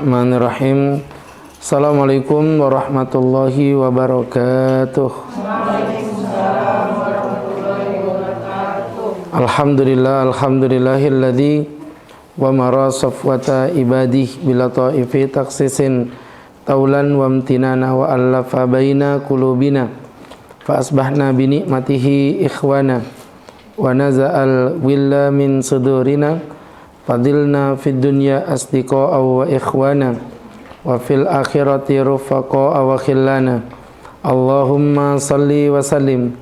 Bismillahirrahmanirrahim. Assalamualaikum warahmatullahi wabarakatuh. Alhamdulillahilladzi wa mara safwata ibadih bila ta'ifi taksisin taulan wa amtinana wa allafa baina qulubina fa asbahna bi ni'matihi ikhwana wa naza'al willa min sudurina fadilna fid dunya asdiqa'a wa ikhwana wa fil akhirati rufaqa'a wa khillana. Allahumma salli wa sallim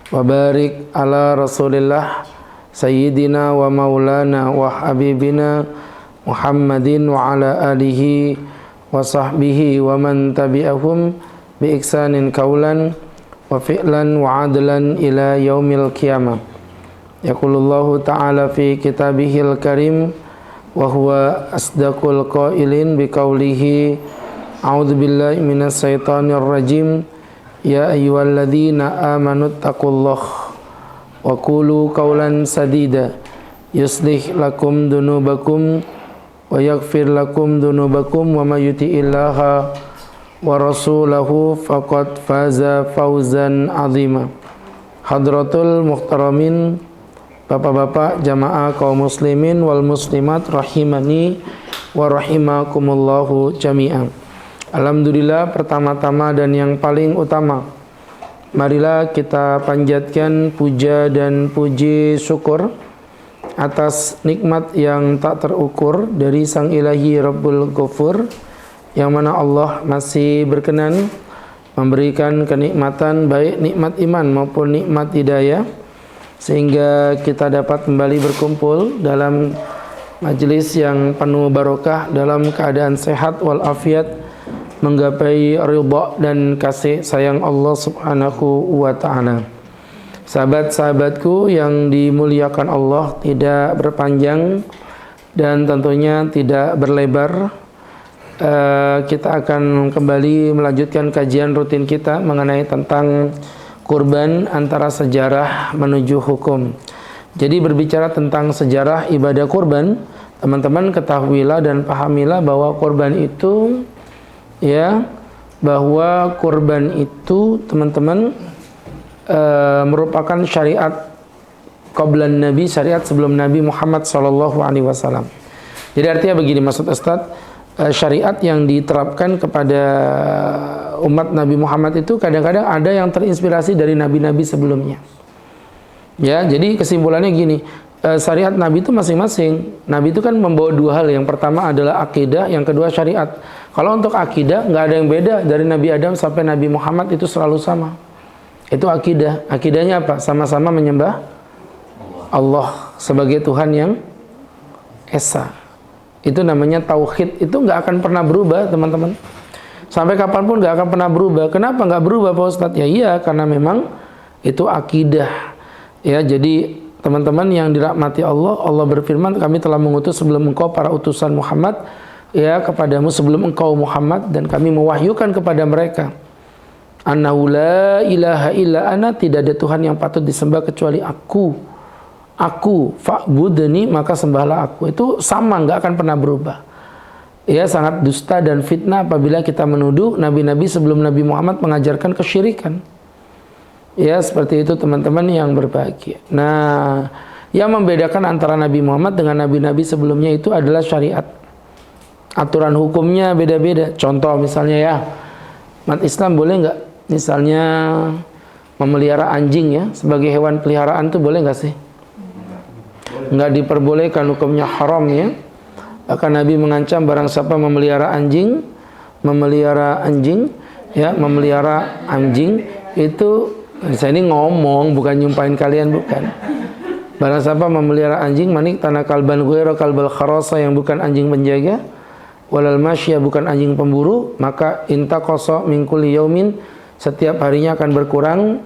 wa barik ala rasulillah sayyidina wa maulana wa habibina Muhammadin wa ala alihi wa sahbihi wa man tabi'ahum bi ihsanin qaulan wa fi'lan wa adlan ila yaumil qiyamah. Yaqulullahu ta'ala fi kitabihil karim wa huwa asdaqul qailin biqaulihi a'udzu billahi minas syaitonir rajim ya ayyuhalladzina amanu taqullaha wa qulu qawlan sadida yuslih lakum dunubakum wa yaghfir lakum dunubakum wa may yuti'illaha wa rasulahu faqad faza fawzan 'azima. Hadratul muhtaramin, bapak-bapak jamaah kaum muslimin wal muslimat rahimani wa rahimakumullahu jami'an. Alhamdulillah, pertama-tama dan yang paling utama, marilah kita panjatkan puja dan puji syukur atas nikmat yang tak terukur dari Sang Ilahi Rabbul Ghafur, yang mana Allah masih berkenan memberikan kenikmatan baik nikmat iman maupun nikmat hidayah, sehingga kita dapat kembali berkumpul dalam majelis yang penuh barokah dalam keadaan sehat walafiat, menggapai ridha dan kasih sayang Allah Subhanahu wa ta'ala. Sahabat-sahabatku yang dimuliakan Allah, tidak berpanjang dan tentunya tidak berlebar, kita akan kembali melanjutkan kajian rutin kita mengenai tentang kurban antara sejarah menuju hukum. Jadi berbicara tentang sejarah ibadah kurban, teman-teman ketahuilah dan pahamilah bahwa kurban itu, bahwa kurban itu teman-teman merupakan syariat qablan Nabi, syariat sebelum Nabi Muhammad SAW. Jadi artinya begini, maksud Ustaz, syariat yang diterapkan kepada umat Nabi Muhammad itu kadang-kadang ada yang terinspirasi dari nabi-nabi sebelumnya. Ya, jadi kesimpulannya gini, syariat Nabi itu masing-masing. Nabi itu kan membawa dua hal. Yang pertama adalah akidah, yang kedua syariat. Kalau untuk akidah nggak ada yang beda dari Nabi Adam sampai Nabi Muhammad, itu selalu sama. Itu akidah. Akidahnya apa? Sama-sama menyembah Allah sebagai Tuhan yang esa. Itu namanya tauhid. Itu nggak akan pernah berubah, teman-teman. Sampai kapanpun nggak akan pernah berubah. Kenapa nggak berubah, Pak Ustadz? Ya iya, karena memang itu akidah. Ya, jadi teman-teman yang dirahmati Allah, Allah berfirman, kami telah mengutus sebelum engkau para utusan Muhammad, ya, kepadamu sebelum engkau Muhammad, dan kami mewahyukan kepada mereka, annahu la ilaha illa ana, tidak ada Tuhan yang patut disembah kecuali aku. Aku, fa'budni, maka sembahlah aku. Itu sama, nggak akan pernah berubah. Ya, sangat dusta dan fitnah apabila kita menuduh nabi-nabi sebelum Nabi Muhammad mengajarkan kesyirikan. Ya, seperti itu teman-teman yang berbahagia. Nah, yang membedakan antara Nabi Muhammad dengan nabi-nabi sebelumnya itu adalah syariat. Aturan hukumnya beda-beda. Contoh misalnya, ya, umat Islam boleh nggak misalnya memelihara anjing, ya, sebagai hewan peliharaan, tuh boleh nggak sih? Nggak diperbolehkan, hukumnya haram, ya. Bahkan Nabi mengancam barang siapa memelihara anjing, ya, memelihara anjing itu, saya ini ngomong, bukan nyumpahin kalian, bukan. Barang siapa memelihara anjing, manik tanah kalban ghairu kalbal kharasa, yang bukan anjing penjaga, walal masya, bukan anjing pemburu, maka intaqasa min kulli yaumin, setiap harinya akan berkurang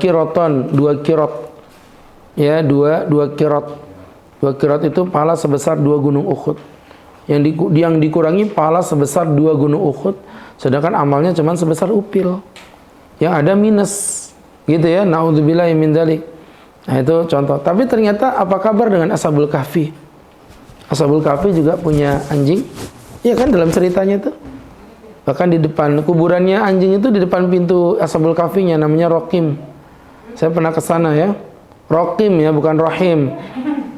kiroton, 2 kirot. Ya, dua kirot. 2 kirot itu pahala sebesar 2 gunung Uhud. Yang dikurangi pahala sebesar 2 gunung Uhud, sedangkan amalnya cuma sebesar upil. Yang ada minus, gitu ya. Naudzubillahi min dzalik. Nah, itu contoh. Tapi ternyata apa kabar dengan Ashabul Kahfi? Ashabul Kahfi juga punya anjing, Iya kan dalam ceritanya itu. Bahkan di depan kuburannya anjing itu, di depan pintu Ashabul Kahfinya, namanya Rokim. Saya pernah ke sana ya. Rokim ya, bukan Rohim.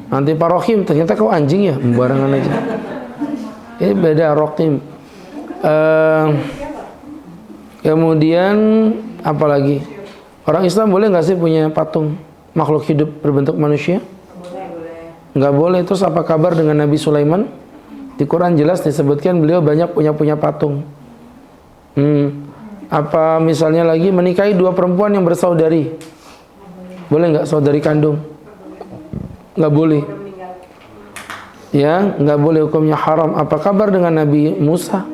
Nanti Pak Rohim, ternyata kau anjing ya, barengan aja. Ini beda, Rokim. Kemudian apa lagi? Orang Islam boleh nggak sih punya patung makhluk hidup berbentuk manusia? Nggak boleh. Terus apa kabar dengan Nabi Sulaiman? Di Quran jelas disebutkan beliau banyak punya patung. Apa misalnya lagi menikahi dua perempuan yang bersaudari? Boleh nggak saudari kandung? Nggak boleh. Ya, nggak boleh, hukumnya haram. Apa kabar dengan Nabi Musa?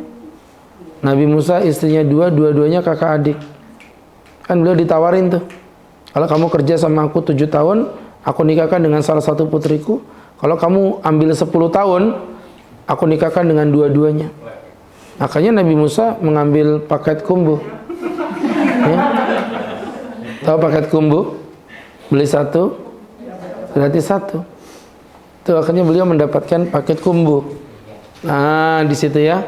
Nabi Musa istrinya dua-duanya kakak adik. Kan beliau ditawarin tuh. Kalau kamu kerja sama aku 7 tahun, aku nikahkan dengan salah satu putriku. Kalau kamu ambil 10 tahun, aku nikahkan dengan dua-duanya. Makanya Nabi Musa mengambil paket kumbu. Ya. Tahu paket kumbu? Beli satu, gratis satu. Itu akhirnya beliau mendapatkan paket kumbu. Nah, di situ ya,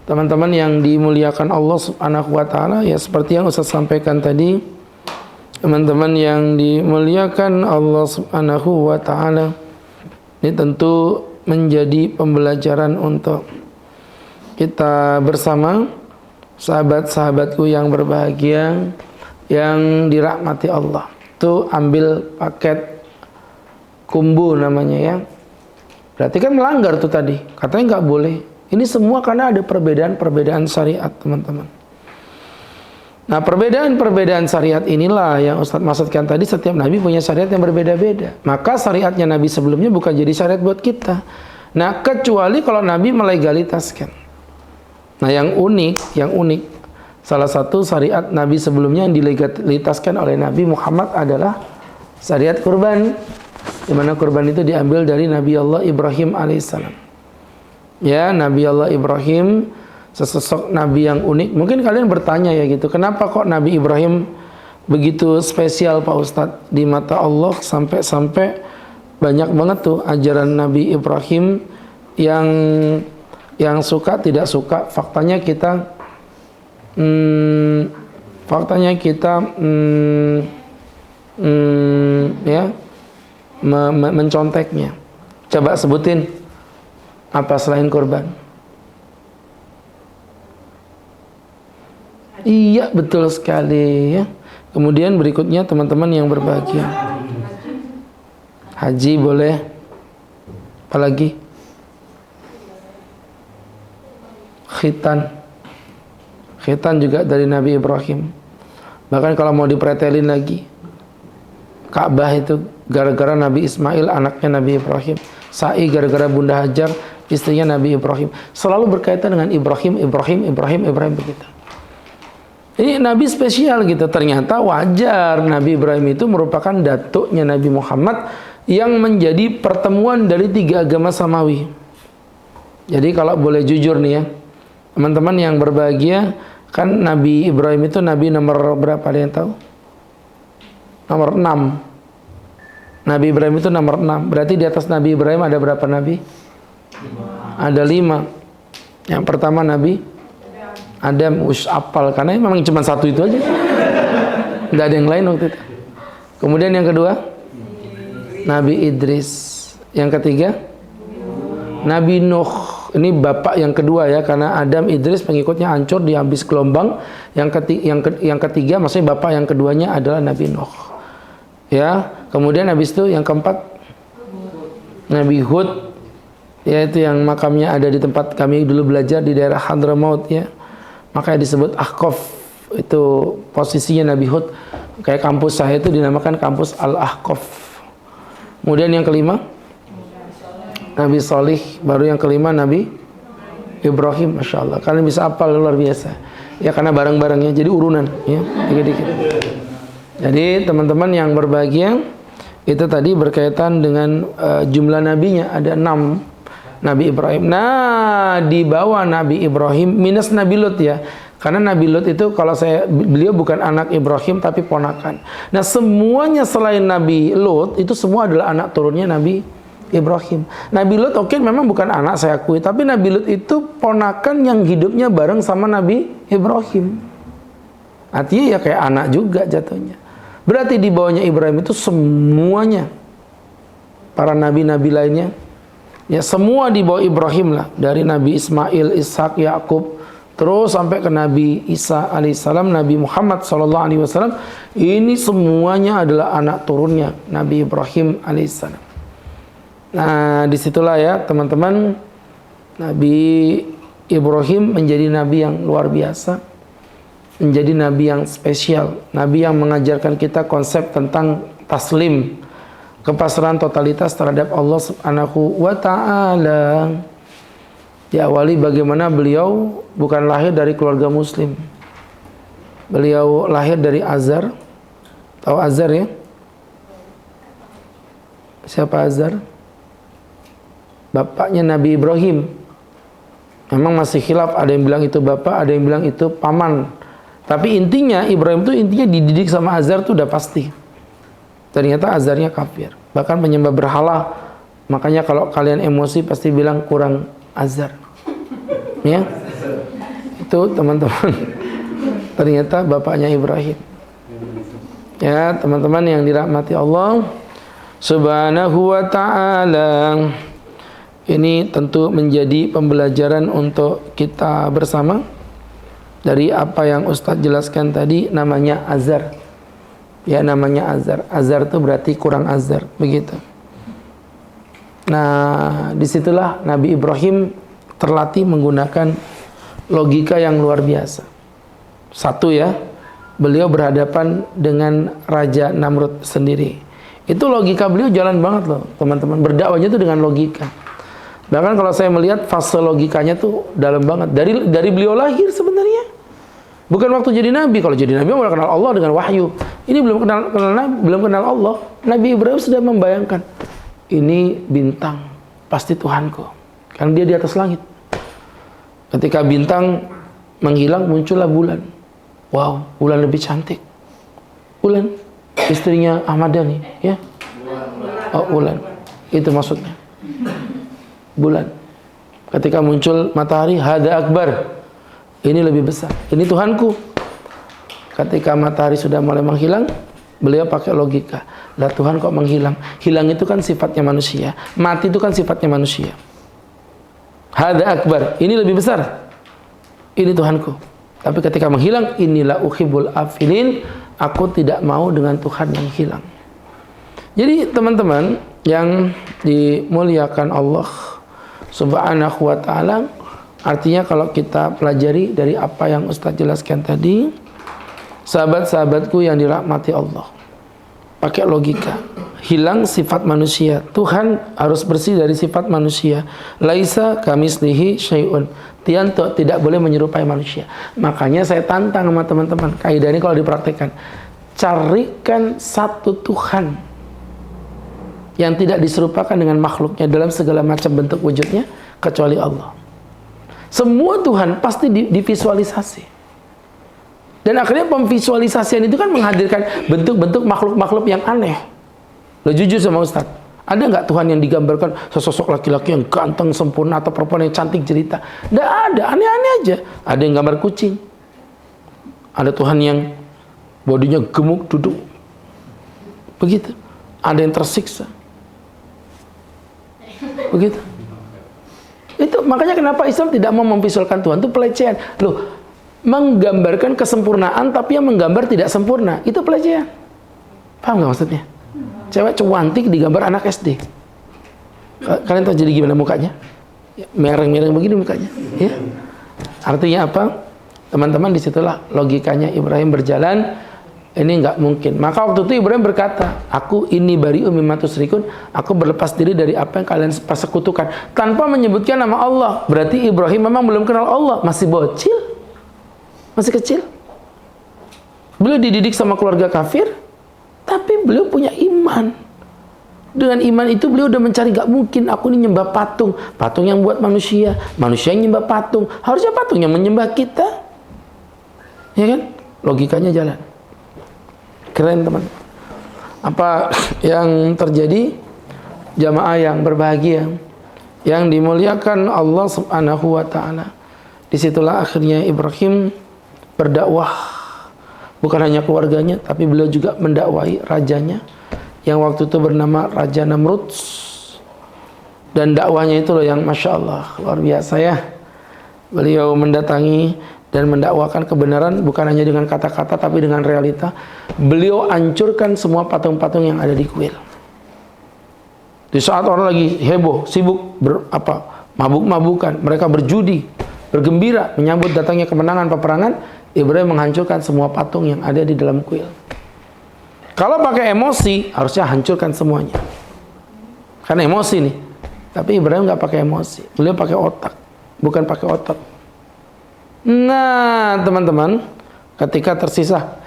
teman-teman yang dimuliakan Allah Subhanahu wa taala, ya seperti yang Ustaz sampaikan tadi, teman-teman yang dimuliakan Allah Subhanahu wa taala, ini tentu menjadi pembelajaran untuk kita bersama, sahabat-sahabatku yang berbahagia, yang dirahmati Allah. Itu ambil paket kumbu namanya ya. Berarti kan melanggar tuh tadi. Katanya nggak boleh. Ini semua karena ada perbedaan-perbedaan syariat, teman-teman. Nah, perbedaan-perbedaan syariat inilah yang Ustaz maksudkan tadi, setiap nabi punya syariat yang berbeda-beda. Maka syariatnya nabi sebelumnya bukan jadi syariat buat kita. Nah, kecuali kalau nabi melegalitaskan. Nah, yang unik, salah satu syariat nabi sebelumnya yang dilegalitaskan oleh Nabi Muhammad adalah syariat kurban. Di mana kurban itu diambil dari Nabi Allah Ibrahim alaihissalam. Ya, Nabi Allah Ibrahim sesosok nabi yang unik. Mungkin kalian bertanya ya gitu, kenapa kok Nabi Ibrahim begitu spesial Pak Ustadz di mata Allah, sampai banyak banget tuh ajaran Nabi Ibrahim yang suka tidak suka. Faktanya kita menconteknya. Coba sebutin apa selain kurban. Iya, betul sekali ya. Kemudian berikutnya teman-teman yang berbahagia, haji boleh. Apalagi? Khitan juga dari Nabi Ibrahim. Bahkan kalau mau dipretelin lagi, Ka'bah itu gara-gara Nabi Ismail, anaknya Nabi Ibrahim. Sa'i gara-gara Bunda Hajar, istrinya Nabi Ibrahim. Selalu berkaitan dengan Ibrahim begitu. Ini Nabi spesial gitu. Ternyata wajar, Nabi Ibrahim itu merupakan datuknya Nabi Muhammad yang menjadi pertemuan dari 3 agama samawi. Jadi kalau boleh jujur nih ya, teman-teman yang berbahagia, kan Nabi Ibrahim itu Nabi nomor berapa, ada yang tahu? Nomor 6. Nabi Ibrahim itu nomor 6. Berarti di atas Nabi Ibrahim ada berapa nabi? 5. Ada 5. Yang pertama Nabi Adam, apal, karena memang cuma satu itu aja. Nggak ada yang lain waktu itu. Kemudian yang kedua Nabi Idris. Yang ketiga Nabi Nuh. Ini bapak yang kedua ya, karena Adam Idris pengikutnya hancur di habis gelombang. Yang ketiga maksudnya bapak yang keduanya adalah Nabi Nuh. Ya, kemudian habis itu yang keempat Nabi Hud, yaitu yang makamnya ada di tempat kami dulu belajar di daerah Hadramaut ya. Makanya disebut Ahqaf, itu posisinya Nabi Hud. Kayak kampus saya itu dinamakan kampus Al-Ahqaf. Kemudian yang kelima Nabi Salih, baru yang kelima Nabi Ibrahim. Masya Allah, kalian bisa hafal luar biasa ya, karena bareng-barengnya jadi urunan ya, dikit-dikit. Jadi teman-teman yang berbahagia, itu tadi berkaitan dengan jumlah nabinya, ada 6 Nabi Ibrahim. Nah, di bawah Nabi Ibrahim minus Nabi Lut ya. Karena Nabi Lut itu beliau bukan anak Ibrahim tapi ponakan. Nah, semuanya selain Nabi Lut itu semua adalah anak turunnya Nabi Ibrahim. Nabi Lut oke memang bukan anak saya akui, tapi Nabi Lut itu ponakan yang hidupnya bareng sama Nabi Ibrahim. Artinya ya kayak anak juga jatuhnya. Berarti di bawahnya Ibrahim itu semuanya para nabi-nabi lainnya, ya semua di bawah Ibrahim lah, dari Nabi Ismail, Ishak, Yakub, terus sampai ke Nabi Isa alaihissalam, Nabi Muhammad sallallahu alaihi wasallam. Ini semuanya adalah anak turunnya Nabi Ibrahim alaihissalam. Nah, disitulah ya teman-teman, Nabi Ibrahim menjadi nabi yang luar biasa, menjadi nabi yang spesial, nabi yang mengajarkan kita konsep tentang taslim, kepasrahan totalitas terhadap Allah Subhanahu wa taala. Diawali bagaimana beliau bukan lahir dari keluarga muslim. Beliau lahir dari Azar. Tahu Azar ya? Siapa Azar? Bapaknya Nabi Ibrahim. Memang masih khilaf, ada yang bilang itu bapak, ada yang bilang itu paman. Tapi intinya Ibrahim itu intinya dididik sama Azar itu udah pasti. Ternyata Azarnya kafir, bahkan penyembah berhala. Makanya kalau kalian emosi pasti bilang kurang Azar. Ya. Itu teman-teman. Ternyata bapaknya Ibrahim. Ya, teman-teman yang dirahmati Allah Subhanahu wa taala. Ini tentu menjadi pembelajaran untuk kita bersama dari apa yang Ustadz jelaskan tadi, namanya Azar. Ya, namanya Azar. Azar itu berarti kurang Azar, begitu. Nah, disitulah Nabi Ibrahim terlatih menggunakan logika yang luar biasa. Satu ya, beliau berhadapan dengan Raja Namrud sendiri. Itu logika beliau jalan banget loh, teman-teman. Berdakwahnya itu dengan logika. Bahkan kalau saya melihat fase logikanya tuh dalam banget. Dari beliau lahir sebenarnya. Bukan waktu jadi nabi. Kalau jadi nabi udah kenal Allah dengan wahyu. Ini belum kenal Allah. Nabi Ibrahim sudah membayangkan, ini bintang pasti Tuhanku. Karena dia di atas langit. Ketika bintang menghilang, muncullah bulan. Wow, bulan lebih cantik. Bulan, istrinya Ahmad Dhani, ya? Oh, bulan. Itu maksudnya. Bulan. Ketika muncul matahari, hada akbar. Ini lebih besar. Ini Tuhanku. Ketika matahari sudah mulai menghilang, beliau pakai logika. Lah Tuhan kok menghilang? Hilang itu kan sifatnya manusia. Mati itu kan sifatnya manusia. Hada akbar. Ini lebih besar. Ini Tuhanku. Tapi ketika menghilang, inilah uhibbul afilin. Aku tidak mau dengan Tuhan yang hilang. Jadi teman-teman yang dimuliakan Allah Subhanahu wa ta'ala, artinya kalau kita pelajari dari apa yang Ustaz jelaskan tadi, sahabat-sahabatku yang dirahmati Allah, pakai logika. Hilang sifat manusia. Tuhan harus bersih dari sifat manusia. Laisa kamislihi syai'un. Tianto tidak boleh menyerupai manusia. Makanya saya tantang sama teman-teman, kaidah ini kalau dipraktekkan, carikan satu Tuhan yang tidak diserupakan dengan makhluknya dalam segala macam bentuk wujudnya, kecuali Allah. Semua Tuhan pasti divisualisasi. Dan akhirnya pemvisualisasian itu kan menghadirkan bentuk-bentuk makhluk-makhluk yang aneh. Lo jujur sama Ustaz, ada nggak Tuhan yang digambarkan sesosok laki-laki yang ganteng, sempurna, atau perempuan yang cantik jelita? Nggak ada, aneh-aneh aja. Ada yang gambar kucing. Ada Tuhan yang bodinya gemuk, duduk. Begitu. Ada yang tersiksa. Begitu. Itu makanya kenapa Islam tidak mau memvisualkan Tuhan, itu pelecehan. Loh, menggambarkan kesempurnaan tapi yang menggambar tidak sempurna, itu pelecehan. Paham nggak maksudnya? Cewek cantik digambar anak SD. Kalian tahu jadi gimana mukanya? Mereng-mereng begini mukanya, ya. Artinya apa? Teman-teman, disitulah logikanya Ibrahim berjalan. Ini nggak mungkin. Maka waktu itu Ibrahim berkata, aku ini bari'u mimma tusyrikun, aku berlepas diri dari apa yang kalian persekutukan, tanpa menyebutkan nama Allah. Berarti Ibrahim memang belum kenal Allah, masih bocil, masih kecil. Beliau dididik sama keluarga kafir, tapi beliau punya iman. Dengan iman itu beliau udah mencari, nggak mungkin aku ini nyembah patung, patung yang buat manusia, manusia yang nyembah patung, harusnya patung yang menyembah kita, ya kan? Logikanya jalan. Keren teman. Apa yang terjadi? jamaah yang berbahagia, yang dimuliakan Allah Subhanahu wa taala. Disitulah akhirnya Ibrahim berdakwah, bukan hanya keluarganya, tapi beliau juga mendakwahi rajanya yang waktu itu bernama Raja Namrud. Dan dakwahnya itu loh yang Masya Allah luar biasa ya. Beliau mendatangi dan mendakwakan kebenaran bukan hanya dengan kata-kata tapi dengan realita. Beliau hancurkan semua patung-patung yang ada di kuil. Di saat orang lagi heboh, sibuk mabuk-mabukan, mereka berjudi, bergembira menyambut datangnya kemenangan peperangan, Ibrahim menghancurkan semua patung yang ada di dalam kuil. Kalau pakai emosi, harusnya hancurkan semuanya. Karena emosi nih. Tapi Ibrahim nggak pakai emosi, beliau pakai otak, bukan pakai otak. Nah, teman-teman, ketika tersisa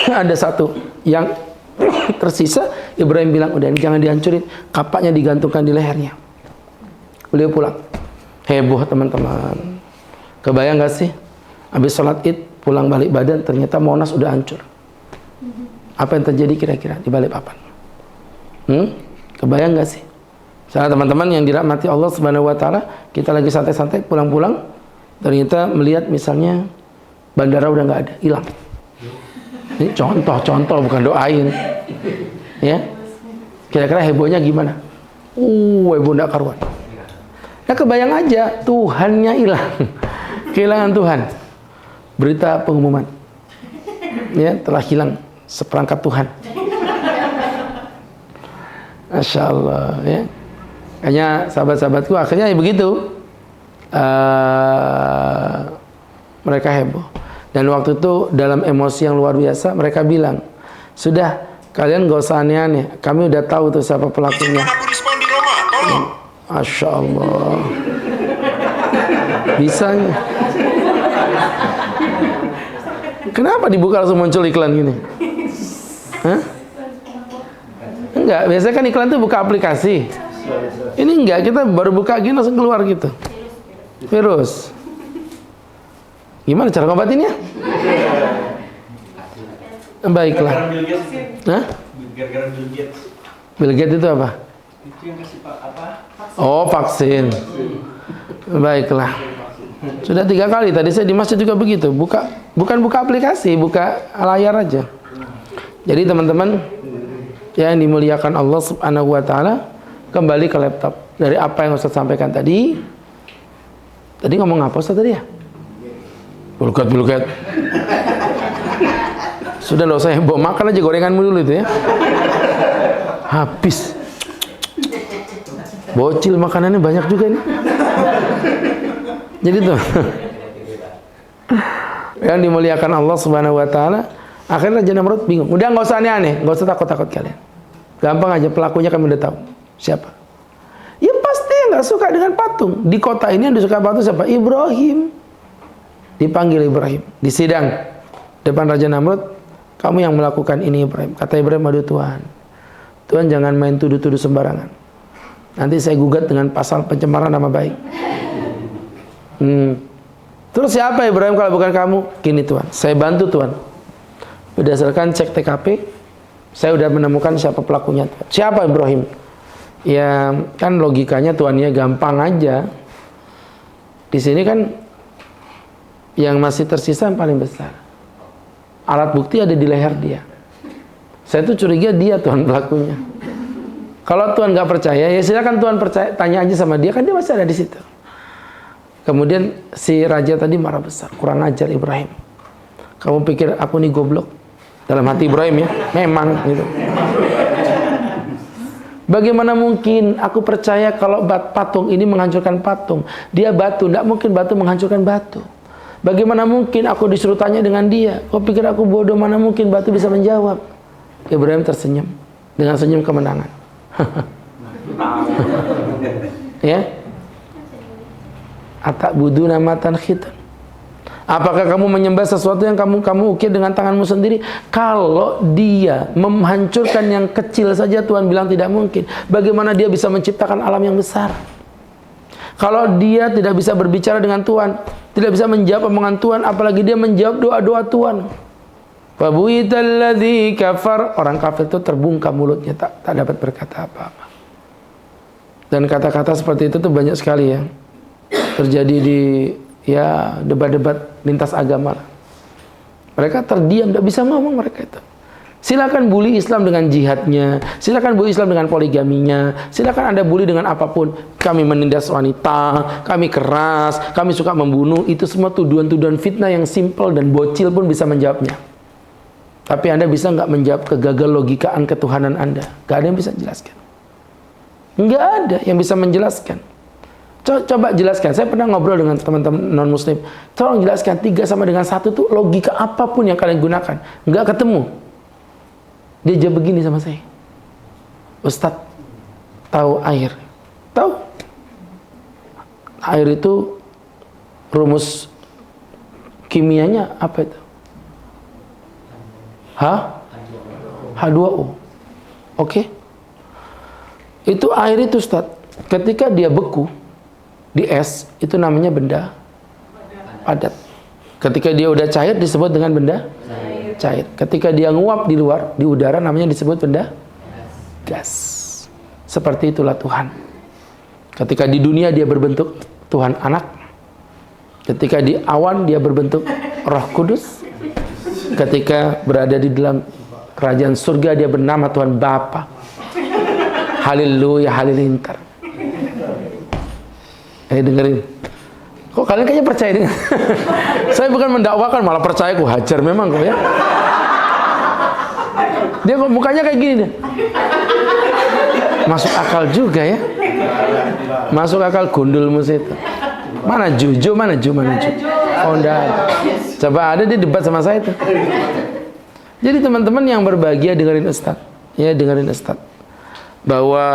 ada satu yang tersisa, Ibrahim bilang, udah jangan dihancurin, kapaknya digantungkan di lehernya. Beliau pulang. Heboh teman-teman. Kebayang gak sih? Habis sholat Id, pulang balik badan, ternyata Monas udah hancur. Apa yang terjadi kira-kira di balik papan? Kebayang gak sih? Misalnya teman-teman yang dirahmati Allah Subhanahu wa taala, kita lagi santai-santai pulang-pulang, ternyata melihat misalnya bandara udah nggak ada, hilang. Ini contoh bukan doain. Ya. Kira-kira hebohnya gimana? Heboh nggak karuan. Nah, kebayang aja Tuhannya hilang. Kehilangan Tuhan. Berita pengumuman. Ya, telah hilang seperangkat Tuhan. Masya Allah ya. Hanya sahabat-sahabatku akhirnya ya begitu. Mereka heboh. Dan waktu itu dalam emosi yang luar biasa mereka bilang, sudah kalian gak usah aneh-aneh, kami udah tahu tuh siapa pelakunya. Masya Allah. Bisanya. Kenapa dibuka langsung muncul iklan gini? Hah? Enggak, biasanya kan iklan tuh buka aplikasi. Ini enggak, kita baru buka gini langsung keluar gitu. Virus. Gimana cara ngobatinnya? Baiklah. Hah? Bill Gates itu apa? Oh, vaksin. Baiklah. Sudah 3 kali tadi saya di masjid juga begitu. Bukan buka aplikasi, buka layar aja. Jadi teman-teman yang dimuliakan Allah Subhanahu wa taala, kembali ke laptop. Dari apa yang Ustaz sampaikan tadi. Tadi ngomong apa Ustaz tadi ya? Bulgat. Sudah loh, saya bawa makan aja gorenganmu dulu itu ya. Habis. Bocil makanannya banyak juga nih. Jadi tuh. Yang dimuliakan Allah Subhanahu wa taala, akhirnya Raja Namrud bingung. Udah nggak usah aneh-aneh, nggak usah takut-takut kalian. Gampang aja, pelakunya kami udah tahu. Siapa? Ya pasti yang nggak suka dengan patung. Di kota ini yang disuka patung siapa? Ibrahim. Dipanggil Ibrahim di sidang depan Raja Namrud. Kamu yang melakukan ini Ibrahim. Kata Ibrahim, aduh Tuhan, Tuhan jangan main tuduh-tuduh sembarangan. Nanti saya gugat dengan pasal pencemaran nama baik. Terus siapa Ibrahim kalau bukan kamu? Gini Tuhan, saya bantu Tuhan. Berdasarkan cek TKP, saya udah menemukan siapa pelakunya Tuhan. Siapa Ibrahim? Ya kan logikanya Tuhannya gampang aja. Di sini kan yang masih tersisa yang paling besar. Alat bukti ada di leher dia. Saya tuh curiga dia Tuhan pelakunya. Kalau Tuhan nggak percaya, ya silakan Tuhan percaya, tanya aja sama dia, kan dia masih ada di situ. Kemudian si raja tadi marah besar, kurang ajar Ibrahim. Kamu pikir aku nih goblok? Dalam hati Ibrahim ya, memang gitu. Bagaimana mungkin aku percaya kalau patung ini menghancurkan patung? Dia batu, tidak mungkin batu menghancurkan batu. Bagaimana mungkin aku disuruh tanya dengan dia? Kau pikir aku bodoh? Mana mungkin batu bisa menjawab? Ibrahim tersenyum dengan senyum kemenangan. Ya, atakbuduna matan khitan. Apakah kamu menyembah sesuatu yang kamu ukir dengan tanganmu sendiri? Kalau dia menghancurkan yang kecil saja Tuhan bilang tidak mungkin, bagaimana dia bisa menciptakan alam yang besar? Kalau dia tidak bisa berbicara dengan Tuhan, tidak bisa menjawab omongan Tuhan, apalagi dia menjawab doa-doa Tuhan. Fabuitalladzi kafar, orang kafir itu terbungkam mulutnya, tak dapat berkata apa-apa. Dan kata-kata seperti itu tuh banyak sekali ya terjadi di ya debat-debat lintas agama. Mereka terdiam, tidak bisa ngomong mereka itu. Silakan bully Islam dengan jihadnya, silakan bully Islam dengan poligaminya, silakan Anda bully dengan apapun. Kami menindas wanita, kami keras, kami suka membunuh. Itu semua tuduhan-tuduhan fitnah yang simpel dan bocil pun bisa menjawabnya. Tapi Anda bisa nggak menjawab kegagal logikaan ketuhanan Anda? Nggak ada yang bisa jelaskan. Nggak ada yang bisa menjelaskan. Coba jelaskan. Saya pernah ngobrol dengan teman-teman non-muslim. Tolong jelaskan 3 sama dengan 1 tuh logika apapun yang kalian gunakan. Nggak ketemu. Dia jawab begini sama saya. Ustadz, tahu air? Tahu? Air itu rumus kimianya apa itu? H2O. Oke. Itu air itu Ustadz, ketika dia beku di es, itu namanya benda padat. Ketika dia udah cair disebut dengan benda cair. Ketika dia nguap di luar, di udara, namanya disebut benda gas. Seperti itulah Tuhan. Ketika di dunia dia berbentuk Tuhan Anak. Ketika di awan dia berbentuk Roh Kudus. Ketika berada di dalam kerajaan surga dia bernama Tuhan Bapa. Haleluya, halilintar. Dengerin. Kok kalian kayaknya percaya dengan saya bukan mendakwakan, malah percaya, ku hajar memang kok ya. Dia kok mukanya kayak gini deh. Masuk akal juga ya. Masuk akal gundulmu situ. Mana Juju, mana Ju, mana Ju. Oh enggak. Coba ada dia debat sama saya tuh. Jadi teman-teman yang berbahagia dengerin Ustaz. Ya dengerin Ustaz. Bahwa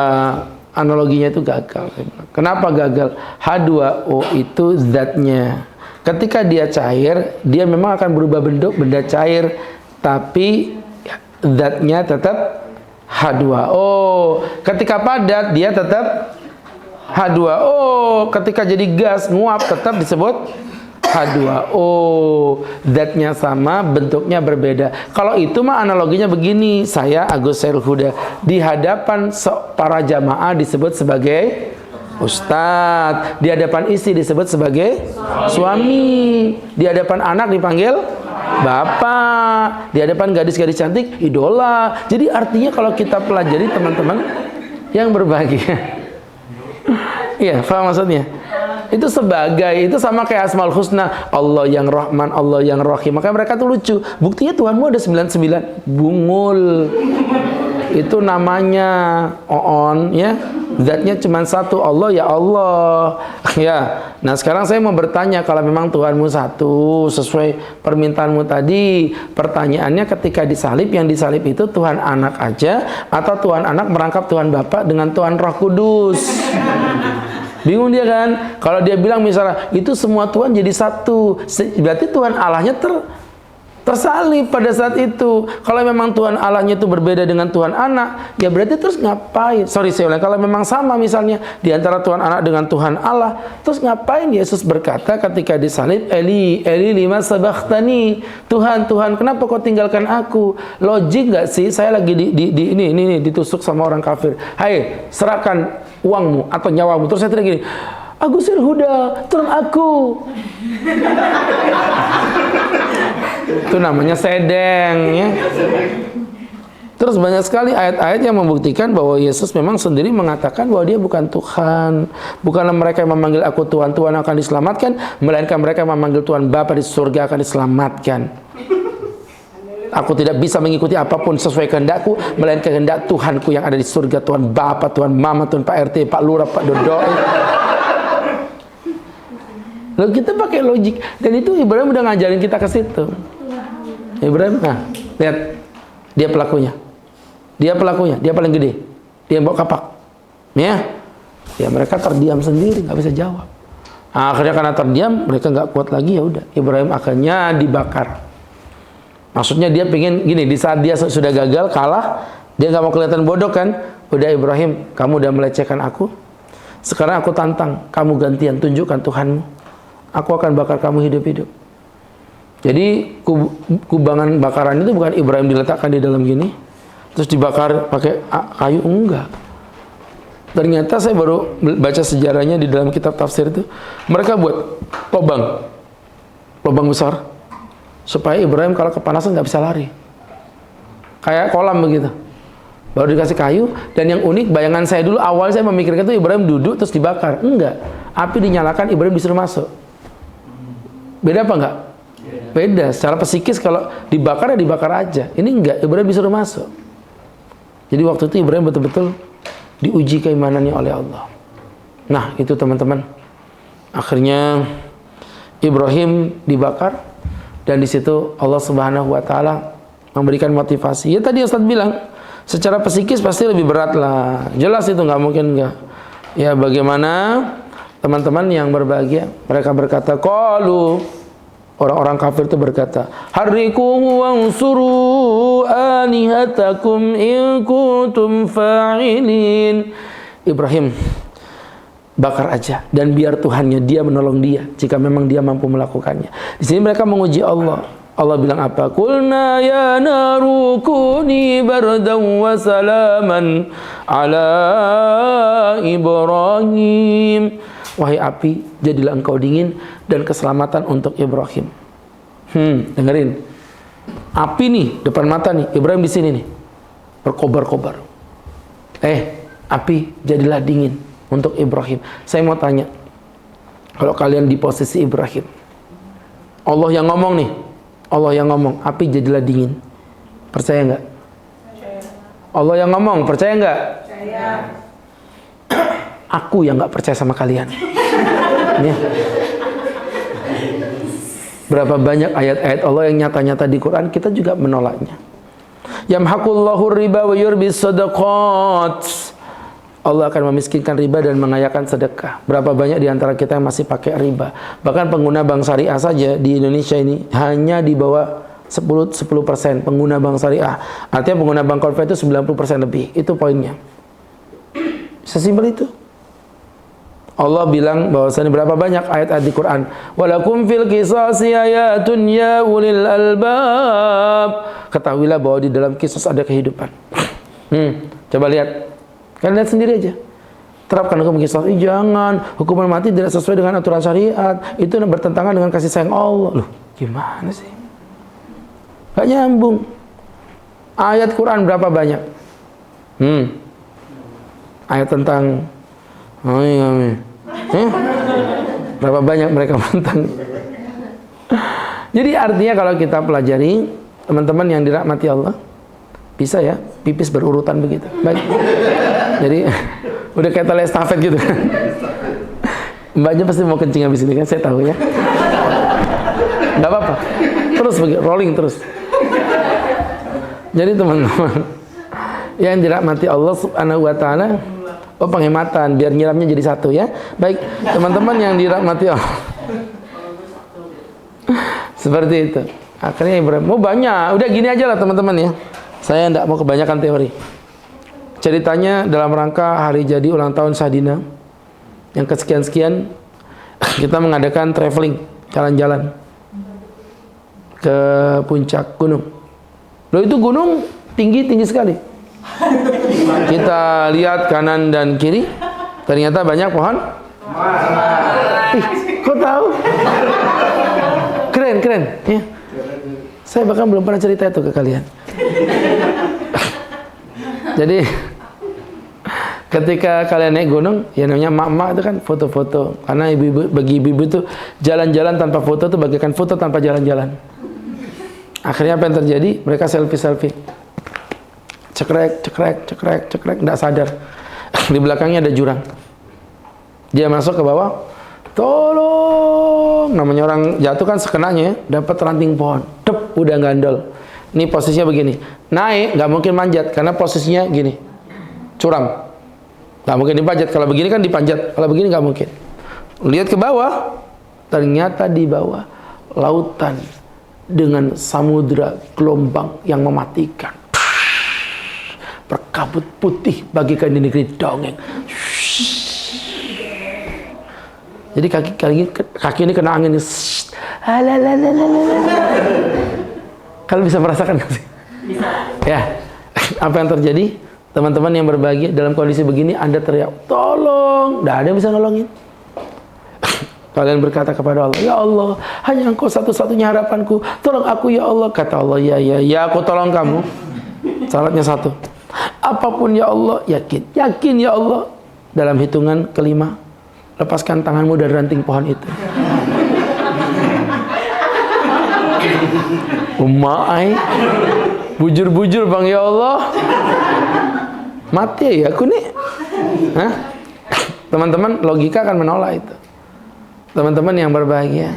analoginya itu gagal. Kenapa gagal? H2O itu zatnya. Ketika dia cair, dia memang akan berubah bentuk benda cair, tapi zatnya tetap H2O. Ketika padat, dia tetap H2O. Ketika jadi gas, nguap, tetap disebut H2O. Zatnya sama, bentuknya berbeda. Kalau itu mah analoginya begini. Saya Agus Sairul Huda di hadapan para jamaah disebut sebagai ustadz, di hadapan istri disebut sebagai suami, di hadapan anak dipanggil bapak, di hadapan gadis-gadis cantik idola. Jadi artinya kalau kita pelajari teman-teman yang berbahagia. Iya, paham maksudnya? Itu sebagai, itu sama kayak Asmaul Husna, Allah yang Rahman, Allah yang Rahim. Makanya mereka tuh lucu. Buktinya Tuhanmu ada 99. Bungul. Itu namanya Oon, ya. Zatnya cuma satu, Allah ya Allah. Ya. Nah, sekarang saya mau bertanya, kalau memang Tuhanmu satu, sesuai permintaanmu tadi, pertanyaannya ketika disalib, yang disalib itu Tuhan Anak aja, atau Tuhan Anak merangkap Tuhan Bapa dengan Tuhan Roh Kudus? Bingung dia kan? Kalau dia bilang misalnya itu semua Tuhan jadi satu, berarti Tuhan Allahnya tersalib pada saat itu. Kalau memang Tuhan Allahnya itu berbeda dengan Tuhan Anak, ya berarti terus ngapain? Sorry saya ulang, kalau memang sama misalnya di antara Tuhan Anak dengan Tuhan Allah, terus ngapain Yesus berkata ketika disalib, Eli, Eli lima sabachthani, Tuhan, Tuhan, kenapa kau tinggalkan aku? Logik nggak sih? Saya lagi ini ditusuk sama orang kafir. Hai, serahkan uangmu atau nyawamu. Terus saya teriak gini, Agus Sairul Huda, tolong aku. Itu namanya sedeng, ya. Terus banyak sekali ayat-ayat yang membuktikan bahwa Yesus memang sendiri mengatakan bahwa dia bukan Tuhan. Bukanlah mereka yang memanggil aku Tuhan, Tuhan akan diselamatkan, melainkan mereka yang memanggil Tuhan Bapa di surga akan diselamatkan. Aku tidak bisa mengikuti apapun sesuai kehendakku, melainkan kehendak Tuhanku yang ada di surga, Tuhan Bapa, Tuhan Mama, Tuhan Pak RT, Pak Lurah, Pak Dodoi. Lalu kita pakai logik, dan itu Ibrahim udah ngajarin kita ke situ. Ibrahim, nah, lihat, dia pelakunya. Dia pelakunya, dia paling gede. Dia yang bawa kapak. Ya, mereka terdiam sendiri, nggak bisa jawab. Nah, akhirnya karena terdiam, mereka nggak kuat lagi, ya udah. Ibrahim akhirnya dibakar. Maksudnya dia pengen gini, di saat dia sudah gagal, kalah, dia nggak mau kelihatan bodoh kan? Udah Ibrahim, kamu udah melecehkan aku. Sekarang aku tantang, kamu gantian, tunjukkan Tuhanmu. Aku akan bakar kamu hidup-hidup. Jadi kubangan bakaran itu bukan Ibrahim diletakkan di dalam gini, terus dibakar pakai kayu, enggak. Ternyata saya baru baca sejarahnya di dalam kitab tafsir itu, mereka buat lubang besar, supaya Ibrahim kalau kepanasan nggak bisa lari, kayak kolam begitu. Baru dikasih kayu, dan yang unik, bayangan saya dulu awal saya memikirkan itu Ibrahim duduk terus dibakar. Enggak, api dinyalakan, Ibrahim disuruh masuk. Beda apa enggak? Beda. Secara psikis kalau dibakar ya dibakar aja. Ini enggak, Ibrahim disuruh masuk. Jadi waktu itu Ibrahim betul-betul diuji keimanannya oleh Allah. Nah itu teman-teman, akhirnya Ibrahim dibakar, dan di situ Allah Subhanahu Wa Taala memberikan motivasi. Ya tadi Ustaz bilang, secara psikis pasti lebih berat lah. Jelas itu nggak mungkin nggak. Ya bagaimana teman-teman yang berbahagia, mereka berkata, qalu, orang-orang kafir itu berkata, harriku wansuru alihatakum in kuntum fa'ilin. Ibrahim, bakar aja dan biar Tuhannya dia menolong dia jika memang dia mampu melakukannya. Di sini mereka menguji Allah. Allah bilang apa? Qulna ya naru kuni bardan wa salaman ala Ibrahim. Wahai api, jadilah engkau dingin dan keselamatan untuk Ibrahim. Dengerin. Api nih depan mata nih, Ibrahim di sini nih. Berkobar-kobar. Api, jadilah dingin untuk Ibrahim. Saya mau tanya, kalau kalian di posisi Ibrahim, Allah yang ngomong nih, Allah yang ngomong, api jadilah dingin, percaya nggak? Percaya. Allah yang ngomong, percaya nggak? Percaya. Aku yang nggak percaya sama kalian. Ya. Berapa banyak ayat-ayat Allah yang nyata-nyata di Quran, kita juga menolaknya. Yamhaqullahu riba wa yurbis sadaqat. Allah akan memiskinkan riba dan mengayakan sedekah. Berapa banyak di antara kita yang masih pakai riba. Bahkan pengguna bank syariah saja di Indonesia ini hanya di bawah 10% pengguna bank syariah. Artinya pengguna bank konvensional itu 90% lebih. Itu poinnya. Sesimpel itu. Allah bilang bahwasanya berapa banyak ayat-ayat di Quran. Walakum fil qisasi ayatun ya ulil albab. Ketahuilah bahwa di dalam kisah ada kehidupan. Coba lihat. Kalian lihat sendiri aja. Terapkan hukum qisas. Jangan, hukuman mati tidak sesuai dengan aturan syariat. Itu bertentangan dengan kasih sayang Allah. Loh, gimana sih? Gak nyambung. Ayat Quran berapa banyak? Ayat tentang berapa banyak mereka tentang. Jadi artinya kalau kita pelajari, teman-teman yang dirahmati Allah, bisa ya, pipis berurutan begitu. Baik. Jadi udah kayak tali estafet gitu. Mbaknya pasti mau kencing habis ini kan, saya tahu ya. Nggak apa-apa. Terus begitu, rolling terus. Jadi teman-teman yang dirahmati Allah Subhanahu Wa Taala, penghematan biar nyiramnya jadi satu ya. Baik, teman-teman yang dirahmati Allah. Seperti itu. Akhirnya Ibrahim, mau banyak. Udah gini aja lah teman-teman ya. Saya tidak mau kebanyakan teori. Ceritanya dalam rangka hari jadi ulang tahun Sahdina yang kesekian-sekian, kita mengadakan traveling, jalan-jalan ke puncak gunung. Loh itu gunung tinggi-tinggi sekali. Kita lihat kanan dan kiri, ternyata banyak pohon. Kok tahu? Keren ya. Saya bahkan belum pernah cerita itu ke kalian. Jadi ketika kalian naik gunung, ya namanya mak-mak itu kan foto-foto. Karena ibu-ibu, bagi ibu-ibu itu jalan-jalan tanpa foto itu bagaikan foto tanpa jalan-jalan. Akhirnya apa yang terjadi? Mereka selfie-selfie. Cekrek, tidak sadar. Di belakangnya ada jurang. Dia masuk ke bawah. Tolong, namanya orang jatuh kan sekenanya ya, dapat ranting pohon. Dep, udah gandol. Ini posisinya begini. Naik, nggak mungkin manjat karena posisinya gini. Curam. Nggak mungkin dipanjat. Kalau begini kan dipanjat. Kalau begini nggak mungkin. Lihat ke bawah. Ternyata di bawah lautan dengan samudra gelombang yang mematikan. Berkabut putih bagikan di negeri dongeng. Jadi kaki ini kena angin. Kalian bisa merasakan nggak sih? Bisa. Ya. Apa yang terjadi? Teman-teman yang berbahagia, dalam kondisi begini Anda teriak, tolong, tidak ada yang bisa nolongin. Kalian berkata kepada Allah, ya Allah, hanya Engkau satu-satunya harapanku, tolong aku ya Allah. Kata Allah, ya aku tolong kamu. Syaratnya satu, apapun ya Allah, yakin ya Allah. Dalam hitungan kelima, lepaskan tanganmu dari ranting pohon itu. Umai, bujur-bujur bang ya Allah. Mati ya aku nih. Hah? Teman-teman, logika akan menolak itu. Teman-teman yang berbahagia,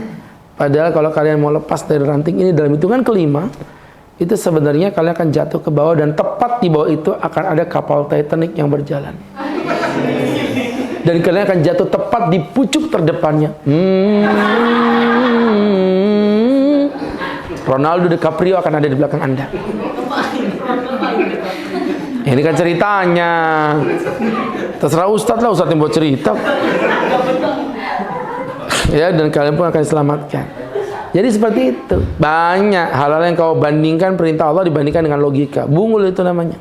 padahal kalau kalian mau lepas dari ranting ini dalam hitungan kelima, itu sebenarnya kalian akan jatuh ke bawah, dan tepat di bawah itu akan ada kapal Titanic yang berjalan. Dan kalian akan jatuh tepat di pucuk terdepannya. Ronaldo DiCaprio akan ada di belakang Anda. Ini kan ceritanya. Terserah Ustadz lah, Ustadz yang buat cerita. Ya, dan kalian pun akan diselamatkan. Jadi seperti itu. Banyak hal-hal yang kau bandingkan perintah Allah dibandingkan dengan logika. Bungul itu namanya.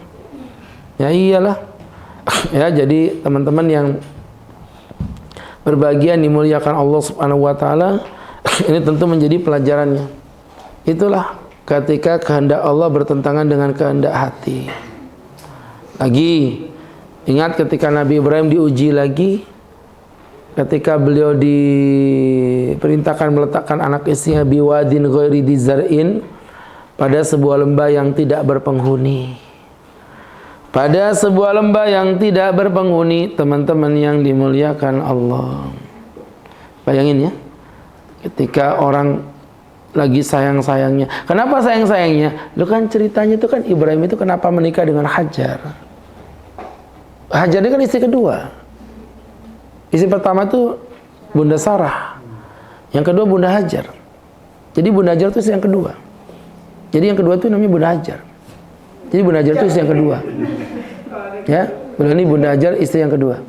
Ya iyalah. Ya, jadi teman-teman yang berbahagia dimuliakan Allah Subhanahu wa taala, ini tentu menjadi pelajarannya. Itulah ketika kehendak Allah bertentangan dengan kehendak hati. Lagi ingat ketika Nabi Ibrahim diuji lagi, ketika beliau diperintahkan meletakkan anak istrinya biwadin ghairi dzar'in, pada sebuah lembah yang tidak berpenghuni. Pada sebuah lembah yang tidak berpenghuni, teman-teman yang dimuliakan Allah. Bayangin ya, ketika orang lagi sayang-sayangnya. Kenapa sayang-sayangnya? Lu kan ceritanya itu kan Ibrahim itu kenapa menikah dengan Hajar. Hajar ini kan istri kedua. Istri pertama itu Bunda Sarah. Yang kedua Bunda Hajar. Jadi Bunda Hajar itu istri yang kedua. Jadi yang kedua itu namanya Bunda Hajar. Jadi Bunda Hajar itu istri yang kedua. Ya, ini Bunda Hajar istri yang kedua.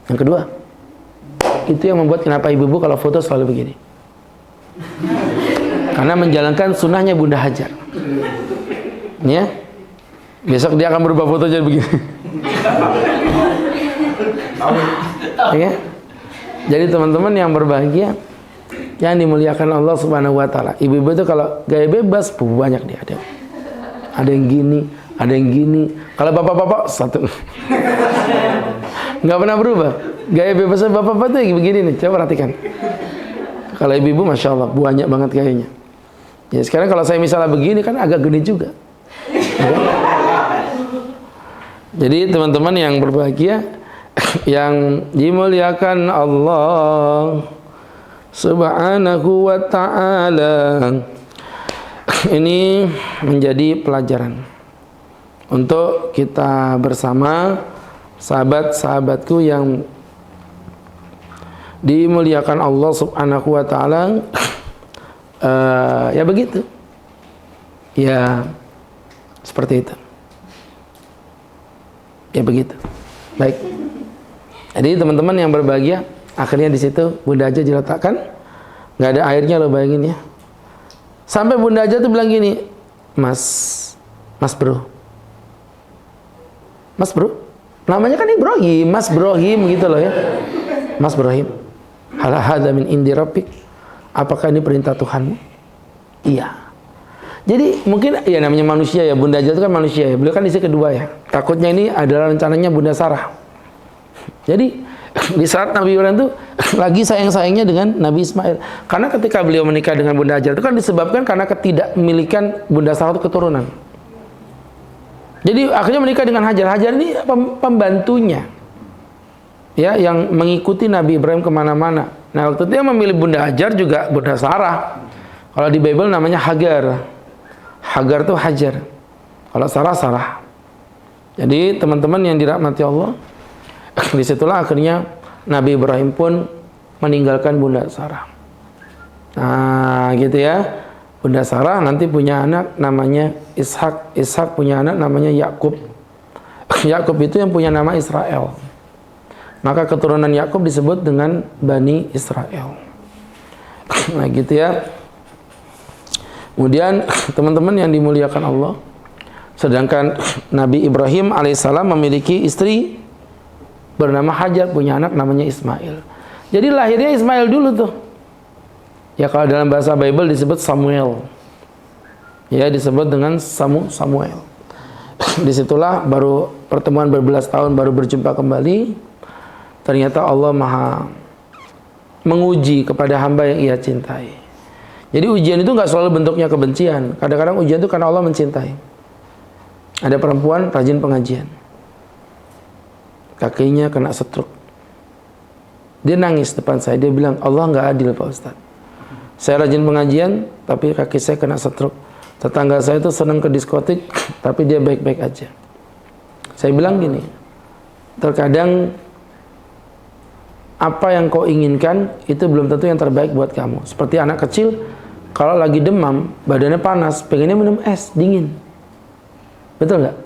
Yang kedua. Itu yang membuat kenapa ibu-ibu kalau foto selalu begini. Karena menjalankan sunnahnya Bunda Hajar. Ya. Besok dia akan berubah foto jadi begini. Ya. Jadi teman-teman yang berbahagia, yang dimuliakan Allah Subhanahu wa taala. Ibu-ibu itu kalau gaya bebas banyak dia ada. Ada yang gini, ada yang gini. Kalau bapak-bapak satu. Nggak pernah berubah. Gaya bebasnya bapak-bapak itu begini nih, coba perhatikan. Kalau ibu-ibu Masya Allah, banyak banget gayanya. Ya sekarang kalau saya misalnya begini kan agak gede juga. Ya. Jadi teman-teman yang berbahagia, yang dimuliakan Allah Subhanahu wa ta'ala, ini menjadi pelajaran untuk kita bersama, sahabat-sahabatku yang dimuliakan Allah Subhanahu wa ta'ala. Ya begitu. Ya seperti itu. Ya begitu. Baik. Jadi teman-teman yang berbahagia, akhirnya di situ Bunda Hajar diletakkan, nggak ada airnya, lo bayangin ya. Sampai Bunda Hajar tuh bilang gini, Mas bro, namanya kan Ibrahim, Mas Ibrahim gitu loh ya. Mas Ibrahim, hal hadza min indi rabbik, apakah ini perintah Tuhanmu? Iya. Jadi mungkin ya namanya manusia ya, Bunda Hajar itu kan manusia ya, beliau kan istri kedua ya. Takutnya ini adalah rencananya Bunda Sarah. Jadi di saat Nabi Ibrahim itu lagi sayang-sayangnya dengan Nabi Ismail. Karena ketika beliau menikah dengan Bunda Hajar itu kan disebabkan karena ketidakmilikan Bunda Sarah itu keturunan. Jadi akhirnya menikah dengan Hajar. Hajar ini pembantunya, ya, yang mengikuti Nabi Ibrahim kemana-mana. Nah waktu itu yang memilih Bunda Hajar juga Bunda Sarah. Kalau di Bible namanya Hagar. Hagar itu Hajar. Kalau Sarah. Jadi teman-teman yang dirahmati Allah, disitulah akhirnya Nabi Ibrahim pun meninggalkan Bunda Sarah. Nah gitu ya. Bunda Sarah nanti punya anak namanya Ishak. Ishak punya anak namanya Yakub. Yakub itu yang punya nama Israel. Maka keturunan Yakub disebut dengan Bani Israel. Nah gitu ya. Kemudian teman-teman yang dimuliakan Allah, Sedangkan Nabi Ibrahim alaihissalam memiliki istri bernama Hajar, punya anak namanya Ismail. Jadi lahirnya Ismail dulu tuh. Ya kalau dalam bahasa Bible disebut Samuel. Ya disebut dengan Samuel. Disitulah baru pertemuan berbelas tahun baru berjumpa kembali. Ternyata Allah Maha menguji kepada hamba yang Ia cintai. Jadi ujian itu nggak selalu bentuknya kebencian. Kadang-kadang ujian itu karena Allah mencintai. Ada perempuan rajin pengajian, kakinya kena stroke. Dia nangis depan saya. Dia bilang, Allah nggak adil Pak Ustadz. Saya rajin pengajian, tapi kaki saya kena stroke. Tetangga saya itu senang ke diskotik, tapi dia baik-baik aja. Saya bilang gini, terkadang apa yang kau inginkan itu belum tentu yang terbaik buat kamu. Seperti anak kecil, kalau lagi demam, badannya panas, pengennya minum es dingin. Betul nggak?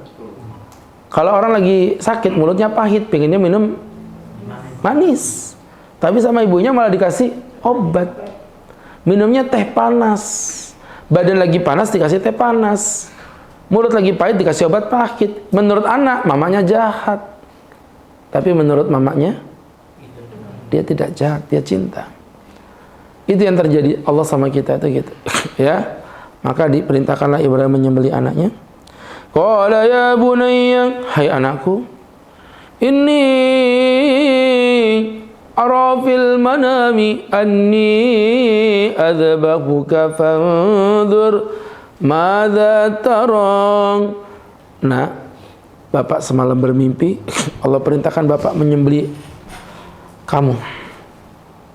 Kalau orang lagi sakit, mulutnya pahit, pengennya minum manis. Tapi sama ibunya malah dikasih obat. Minumnya teh panas. Badan lagi panas dikasih teh panas. Mulut lagi pahit dikasih obat pahit. Menurut anak, mamanya jahat. Tapi menurut mamanya, dia tidak jahat, dia cinta. Itu yang terjadi Allah sama kita itu gitu. Ya. Maka diperintahkanlah Ibrahim menyembelih anaknya. Qala ya bunayya, hai anakku, inni ara fil manami anni adzbahuka fanzur madza tarang. Nah, Bapak semalam bermimpi, Allah perintahkan Bapak menyembelih kamu.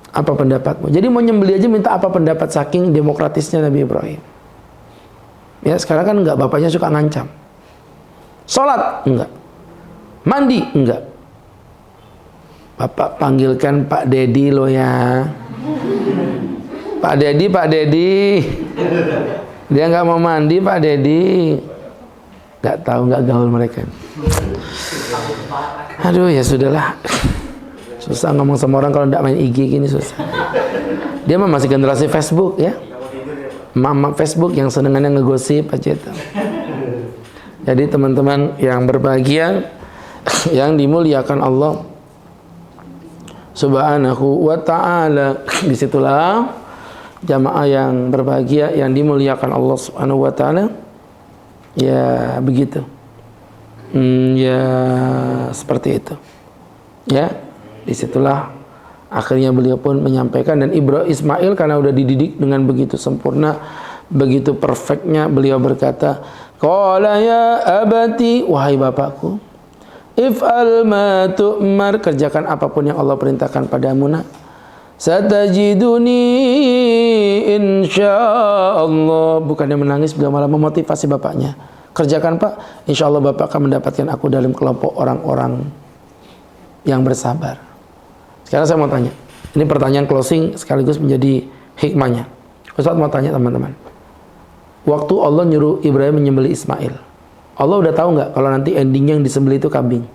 Apa pendapatmu? Jadi mau nyembelih aja minta apa pendapat, saking demokratisnya Nabi Ibrahim. Ya, sekarang kan enggak, bapaknya suka ngancam. Sholat? Enggak. Mandi? Enggak. Bapak panggilkan Pak Dedi lo ya. Pak Dedi, Pak Dedi. Dia nggak mau mandi Pak Dedi. Nggak tahu, nggak gaul mereka. Aduh ya sudahlah. Susah ngomong sama orang kalau nggak main IG gini, susah. Dia mah masih generasi Facebook ya. Mama Facebook yang senengannya ngegosip aja itu. Jadi teman-teman yang berbahagia, yang dimuliakan Allah Subhanahu wa ta'ala, disitulah jamaah yang berbahagia yang dimuliakan Allah Subhanahu wa ta'ala. Ya begitu. Ya seperti itu. Ya, disitulah akhirnya beliau pun menyampaikan. Dan Ismail karena udah dididik dengan begitu sempurna, begitu perfectnya, beliau berkata, qala ya abati, wahai bapakku, if'al ma tu'mar, kerjakan apapun yang Allah perintahkan padamu nak. Satajiduni insyaallah. Bukannya menangis, beliau malah memotivasi bapaknya. Kerjakan Pak, insyaallah Bapak akan mendapatkan aku dalam kelompok orang-orang yang bersabar. Sekarang saya mau tanya, ini pertanyaan closing sekaligus menjadi hikmahnya. Ustaz mau tanya teman-teman, waktu Allah nyuruh Ibrahim menyembelih Ismail, Allah udah tahu nggak kalau nanti endingnya yang disembelih itu kambing?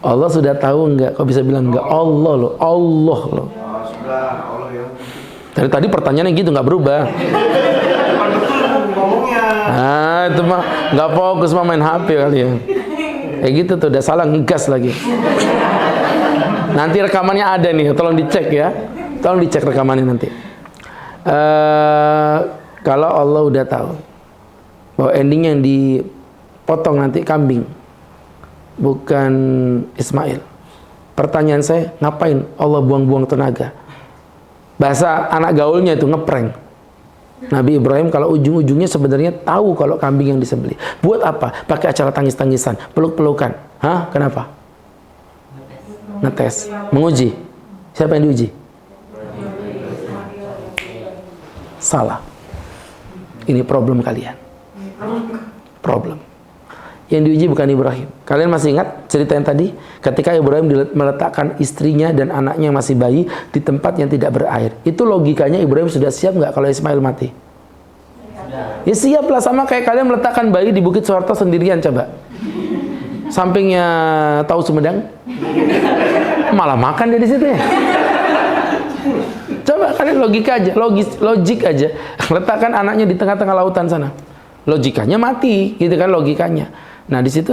Allah sudah tahu nggak? Kok bisa bilang nggak? Allah loh, Allah loh. Dari tadi pertanyaannya gitu nggak berubah. Nah itu mah nggak fokus, mah main HP kali ya. Kayak gitu tuh, udah salah ngegas lagi. Nanti rekamannya ada nih, tolong dicek ya. Tolong dicek rekamannya nanti. Kalau Allah udah tahu bahwa ending yang dipotong nanti kambing, bukan Ismail. Pertanyaan saya, ngapain Allah buang-buang tenaga? Bahasa anak gaulnya itu ngeprank. Nabi Ibrahim kalau ujung-ujungnya sebenarnya tahu kalau kambing yang disembelih. Buat apa? Pakai acara tangis-tangisan, peluk-pelukan. Hah? Kenapa? Ngetes. Menguji. Siapa yang diuji? Salah. Ini problem kalian. Problem. Yang diuji bukan Ibrahim. Kalian masih ingat cerita yang tadi? Ketika Ibrahim meletakkan istrinya dan anaknya yang masih bayi di tempat yang tidak berair. Itu logikanya Ibrahim sudah siap nggak kalau Ismail mati? Ya siap lah, sama kayak kalian meletakkan bayi di Bukit Soeharto sendirian coba. Sampingnya tahu Sumedang. Malah makan dia di situ ya. Coba kalian logika aja, logik aja. Letakkan anaknya di tengah-tengah lautan sana. Logikanya mati, gitu kan logikanya. Nah, di situ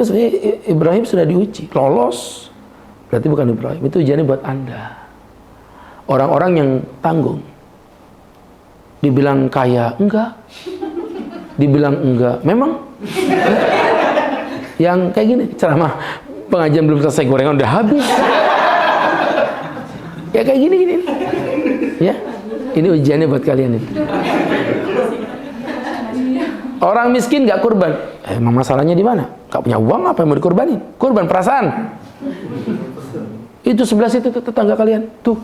Ibrahim sudah diuji, lolos. Berarti bukan Ibrahim, itu ujiannya buat Anda. Orang-orang yang tanggung. Dibilang kaya, enggak. Dibilang enggak, memang. Yang kayak gini, ceramah pengajian belum selesai, gorengan udah habis. Ya kayak gini. Ya, ini ujiannya buat kalian ini. Orang miskin nggak kurban, emang masalahnya di mana? Nggak punya uang, apa yang mau dikorbanin? Kurban perasaan. Itu sebelah situ tetangga kalian, tuh.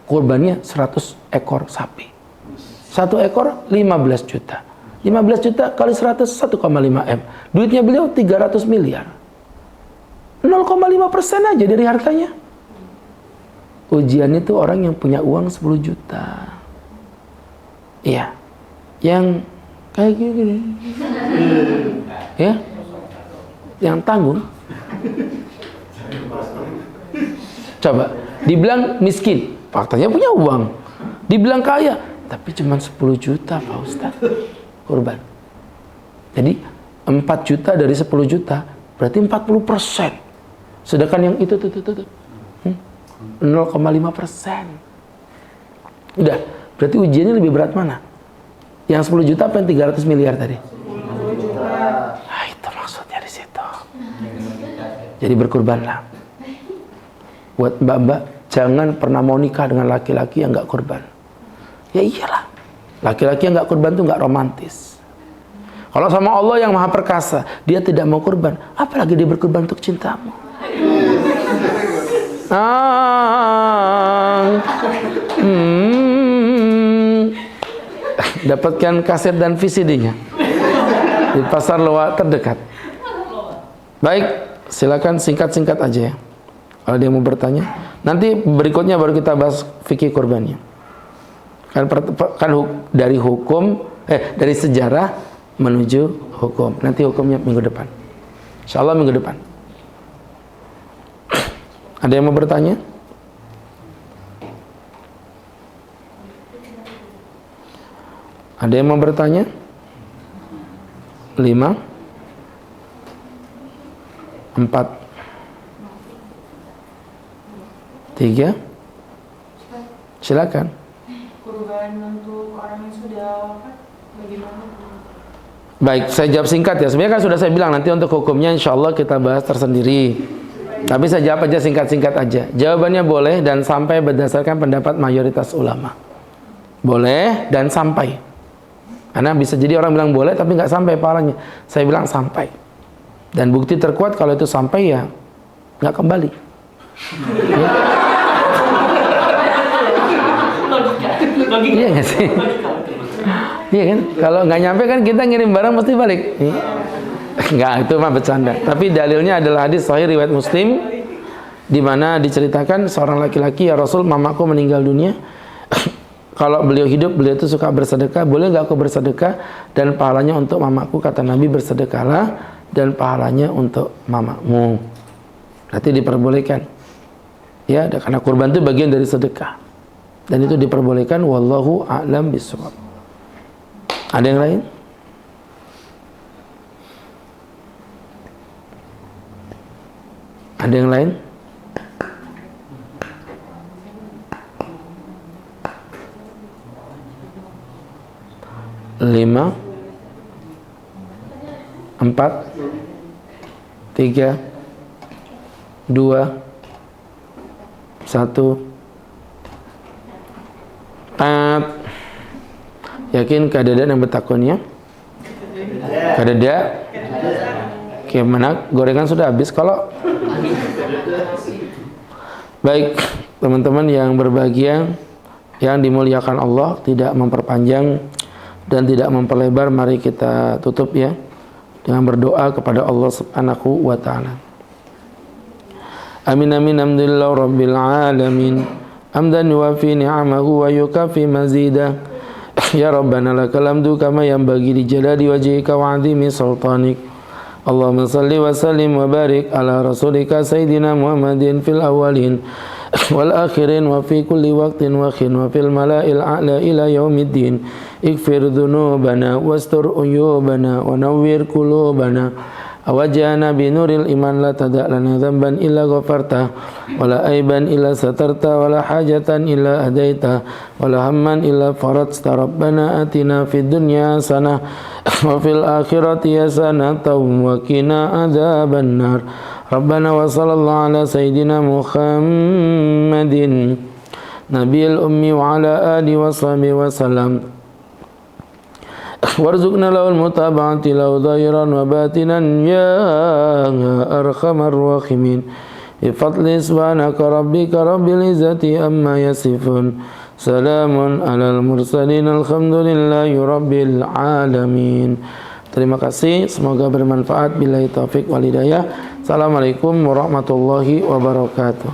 Kurbannya 100 ekor sapi. 1 ekor 15 juta. 15 juta kali 100, 1,5 M. Duitnya beliau 300 miliar. 0,5% aja dari hartanya. Ujiannya tuh orang yang punya uang 10 juta. Iya. Yang kayak gini. Ya. Yang tanggung. Coba, dibilang miskin, faktanya punya uang. Dibilang kaya, tapi cuma 10 juta Pak Ustaz. Kurban. Jadi 4 juta dari 10 juta berarti 40%. Sedangkan yang itu 0,5%. Udah, berarti ujiannya lebih berat mana? Yang 10 juta apa yang 300 miliar tadi? 10 juta. Nah, itu maksudnya di situ. Jadi berkurbanlah. Buat mbak-mbak, jangan pernah mau nikah dengan laki-laki yang nggak kurban. Ya iyalah, laki-laki yang nggak kurban tuh nggak romantis. Kalau sama Allah yang maha perkasa, dia tidak mau kurban, apalagi dia berkurban untuk cintamu. Dapatkan kaset dan VCD-nya di pasar loak terdekat. Baik, silakan singkat-singkat aja ya. Kalau dia mau bertanya, nanti berikutnya baru kita bahas fikih kurbannya. Kan dari hukum, dari sejarah menuju hukum. Nanti hukumnya minggu depan. Insyaallah minggu depan. Ada yang mau bertanya? Ada yang mau bertanya? 5 4 3 silakan. Kurban untuk orang yang sudah wafat bagaimana? Baik, saya jawab singkat ya. Sebenarnya kan sudah saya bilang nanti untuk hukumnya insya Allah kita bahas tersendiri. Tapi saya jawab aja singkat-singkat aja. Jawabannya boleh dan sampai berdasarkan pendapat mayoritas ulama. Boleh dan sampai. Karena bisa jadi orang bilang boleh tapi nggak sampai pahalanya. Saya bilang sampai. Dan bukti terkuat kalau itu sampai ya nggak kembali. Ya. Iya nggak sih? Iya kan? Kalau nggak nyampe kan kita ngirim barang pasti balik. Nggak, itu mah bercanda. Tapi dalilnya adalah hadis sahih riwayat Muslim, di mana diceritakan seorang laki-laki, ya Rasul, mamaku meninggal dunia. Kalau beliau hidup, beliau itu suka bersedekah. Boleh nggak aku bersedekah dan pahalanya untuk mamaku? Kata Nabi, bersedekahlah dan pahalanya untuk mamamu. Nanti diperbolehkan. Ya, karena kurban itu bagian dari sedekah. Dan itu diperbolehkan. Wallahu a'lam bishawab. Ada yang lain? Ada yang lain? Lima, 4, 3, 2, 1. Yakin kadada yang bertakunnya? Kadada? Gimana? Gorengan sudah habis kalau? Baik, teman-teman yang berbahagia, yang dimuliakan Allah, tidak memperpanjang dan tidak memperlebar, mari kita tutup ya dengan berdoa kepada Allah Subhanahu wa taala. Amin amin alhamdulillah rabbil alamin. Hamdan yuwafi ni'amahu wa yukafi mazidah. Ya Rabbana lakal hamdu kama yanbaghi li jalali wajhika wa 'azimi sultanik. Allahumma salli wa sallim wa barik ala rasulika sayyidina Muhammadin fil awwalin والآخرين وفي كل وقت وخن وفي الملأ الأعلى إلى يوم الدين اغفر ذنوبنا واستر عيوبنا ونور قلوبنا وجعلنا بنور الإيمان لا تدع لنا ذنبا إلا غفرته ولا عيبا إلا سترته ولا حاجة إلا هديته ولا هما إلا فرجت ربنا آتنا في الدنيا حسنة وفي الآخرة حسنة وقنا عذاب النار ربنا وصلى الله على سيدنا محمد نبي الأمي وعلى آله وصحبه وسلم وارزقنا له المتابعة له ظاهرا وباطنا يا أرحم الراحمين بفضل سبحانك ربك رب العزة أما يصفون سلام على المرسلين الحمد لله رب العالمين. Terima kasih, semoga bermanfaat. Billahi taufik wal hidayah. Assalamualaikum warahmatullahi wabarakatuh.